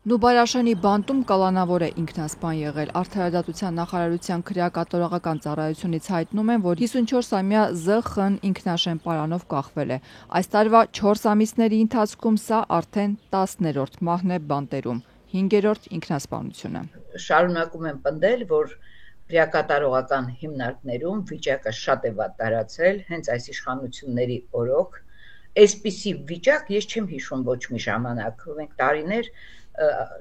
Նուբարաշենի բանտում կալանավոր է ինքնասպան եղել։ Արդարադատության նախարարության քրեակատարողական ծառայությունից հայտնում են, որ 54-ամյա ԶԽ-ն ինքնաշեն պարանով կախվել է։ Այս տարվա 4 ամիսների ընթացքում սա արդեն 10-րդ մահն է բանտերում, 5-րդ ինքնասպանությունը։ Շարունակում են պնդել, որ քրեակատարողական հիմնարկներում վիճակը շատ է վատ տարածել, հենց այս իշխանությունների օրոք։ Այսպիսի վիճակ ես չեմ հիշում ոչ մի ժամանակ, մենք տարիներ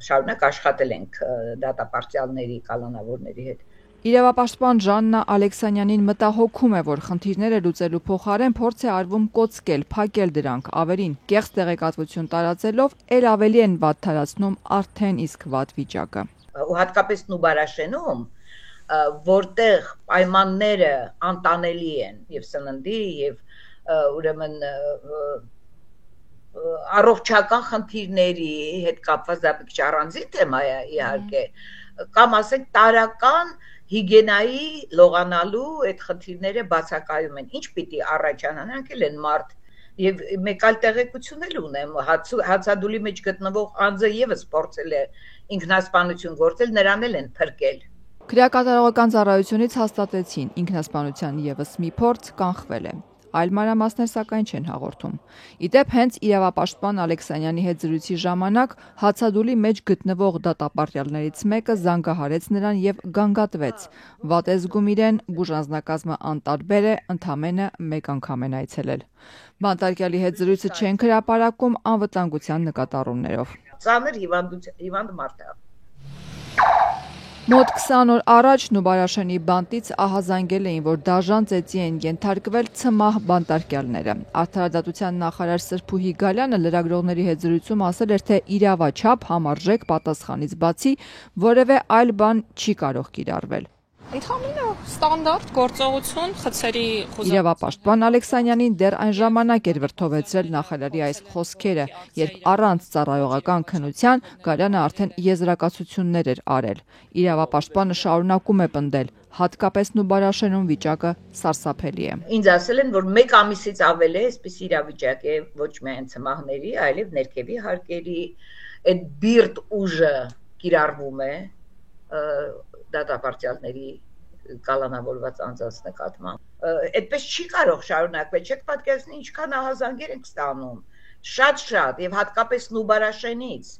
շարունակ աշխատել ենք դատապարտյալների, կալանավորների հետ։ Իրավապաշտպան Ժաննա Ալեքսանյանին մտահոգում է, որ խնդիրները լուծելու փոխարեն փորձ է արվում կոծկել, փակել դրանք, ավելին կեղծ տեղեկատվություն տարածելով էլ ավելի են վատթարացնում արդեն իսկ վատ վիճակը։ Ու հատկապես Նուբարաշենում, որտեղ պայմանները անտանելի են եւ սննդի եւ ուրեմն առողջական խնդիրների հետ կապված, դա մի քիչ առանձին թեմա է իհարկե, կամ ասենք տարական հիգիենայի լողանալու այդ խնդիրները բացակայում են։ Ինչ պիտի առաջանան, նրանք էլ են մարդ։ Եվ մեկ այլ տեղեկություն էլ ունեմ, հացադուլի մեջ գտնվող անձը եւս փորձել է ինքնասպանություն գործել, նրան էլ են փրկել։ Քրեակատարողական ծառայությունից հաստատեցին, ինքնասպանության եւս մի փորձ կանխվել է։ Այլ մանրամասներ սակայն չեն հաղորդում։ Իդեպ հենց իրավապաշտպան Ալեքսանյանի հետ զրույցի ժամանակ հացադուլի մեջ գտնվող դատապարտյալներից մեկը զանգահարեց նրան եւ գանգատվեց։ Վատ է զգում իրեն, բուժանձնակազմը անտարբեր է, ընդամենը մեկ անգամ են այցելել։ Բանտարկյալի հետ զրույցը չեն հրապարակում անվտանգության նկատառումներով։ Ծանր հիվանդ մարդ է։ Մոտ 20 օր առաջ Նուբարաշենի բանտից ահազանգել էին, որ դաժան ծեծի են ենթարկվել ցմահ բանտարկյալները։ Արդարադատության նախարար Սրփուհի Գալյանը լրագրողների հետ զրույցում ասել էր, թե իրավաչափ համարժեք պատասխանից բացի որևէ այլ բան չի կարող կիրառվել։ Ընդհանրապես ստանդարտ գործողություն խցերի Իրավապաշտպան Ալեքսանյանին դեռ այն ժամանակ էր վրդովեցրել նախարարի այս խոսքերը, երբ առանց ծառայողական քննության Գալյանը արդեն եզրակացություններ էր արել։ Իրավապաշտպանը շարունակում է պնդել, հատկապես Նուբարաշենում վիճակը սարսափելի է։ Ինձ ասել են, որ 1 ամիսից ավել է այսպես իրավիճակ է ոչ միայն ցմահների, այլև ներքևի հարկերի, այդ բիրտ ուժը կիրառվում է դատապարտյալների կալանավորված անձանց նկատմամբ։ Այդպես չի կարող շարունակվել, չեք պատկերացնի ինչքան ահազանգեր ենք ստանում, շատ եւ հատկապես Նուբարաշենից։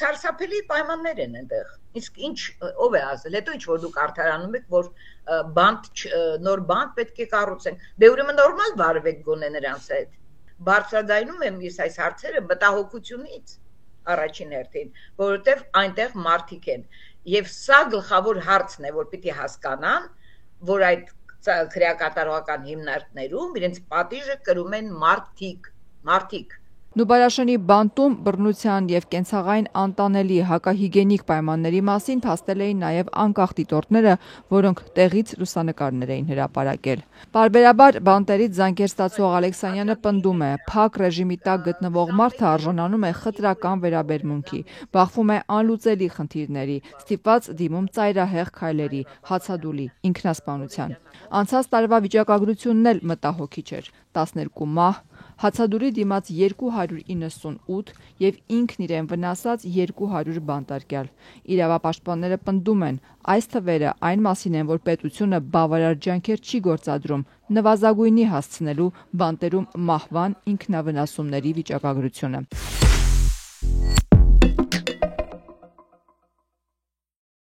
Սարսափելի պայմաններ են այնտեղ։ Իսկ ինչ ով է ասել, հետո ինչ որ դուք արդարանում եք, որ նոր բանտ պետք է կառուցենք։ Դե ուրեմն նորմալ վարվեք գոնե նրանց հետ։ Բարձրաձայնում եմ ես այս հարցերը մտահոգությունից առաջին հերթին, որովհետեւ այնտեղ մարդիկ են։ Եվ սա գլխավոր հարցն է, որ պիտի հասկանան, որ այդ քրեակատարողական հիմնարկներում իրենց պատիժը կրում են մարդիկ։ Նուբարաշենի բանտում բռնության եւ կենցաղային անտանելի հակահիգիենիկ պայմանների մասին փաստել էին նաեւ անկախ դիտորդները, որոնք տեղից լուսանկարներ էին հրապարակել։ Պարբերաբար բանտերից զանգեր ստացող Ալեքսանյանը պնդում է, փակ ռեժիմի տակ գտնվող մարդը արժանանում է խտրական վերաբերմունքի, բախվում է անլուծելի խնդիրների, ստիպված դիմում ծայրահեղ քայլերի, հացադուլի, ինքնասպանության։ Անցած տարվա վիճակագրությունն էլ մտահոգիչ էր՝ 12 մահ, հացադուլի դիմաց 298 եւ ինքն իրեն վնասած 200 բանտարկյալ։ Իրավապաշտպանները պնդում են, այս թվերը այն մասին են, որ պետությունը բավարար ջանքեր չի գործադրում նվազագույնի հասցնելու բանտերում մահվան ինքնավնասումների վիճակագրությունը։